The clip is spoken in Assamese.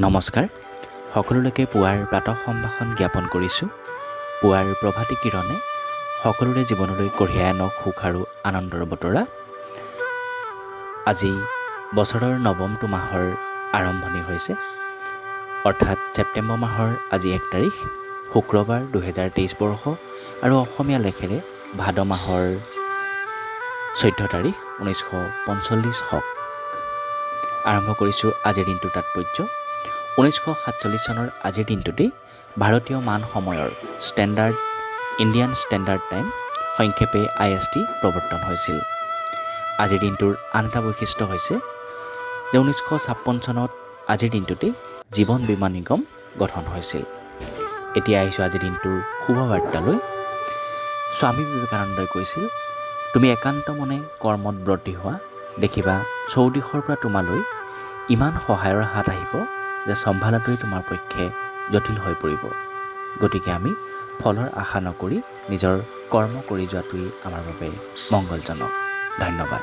নমস্কাৰ সকলোলৈকে পুৱাৰ প্ৰাতঃ সম্ভাষণ জ্ঞাপন কৰিছোঁ। পুৱাৰ প্ৰভাতী কিৰণে সকলোৰে জীৱনলৈ কঢ়িয়াই আনক সুখ আৰু আনন্দৰ বতৰা। আজি বছৰৰ নৱমটো মাহৰ আৰম্ভণি হৈছে, অৰ্থাৎ ছেপ্টেম্বৰ মাহৰ আজি 1 তাৰিখ শুক্ৰবাৰ 2023 বৰ্ষ আৰু অসমীয়া লেখেৰে ভাদ মাহৰ 14 তাৰিখ 1945 শক। আৰম্ভ কৰিছোঁ আজিৰ দিনটোৰ তাৎপৰ্য। 1947 চনৰ আজিৰ দিনটোতেই ভাৰতীয় মান সময়ৰ ইণ্ডিয়ান ষ্টেণ্ডাৰ্ড টাইম সংক্ষেপে IST প্ৰৱৰ্তন হৈছিল। আজিৰ দিনটোৰ আন এটা বৈশিষ্ট্য হৈছে যে 1956 চনত আজিৰ দিনটোতেই জীৱন বীমা নিগম গঠন হৈছিল। এতিয়া আহিছোঁ আজিৰ দিনটোৰ শুভবাৰ্তালৈ। স্বামী বিবেকানন্দই কৈছিল, তুমি একান্ত মনে কৰ্মত ব্ৰতী হোৱা, দেখিবা চৌদিশৰ পৰা তোমালৈ ইমান সহায়ৰ হাত আহিব যে চম্ভালাটোৱেই তোমাৰ পক্ষে জটিল হৈ পৰিব। গতিকে আমি ফলৰ আশা নকৰি নিজৰ কৰ্ম কৰি যোৱাটোৱেই আমাৰ বাবে মংগলজনক। ধন্যবাদ।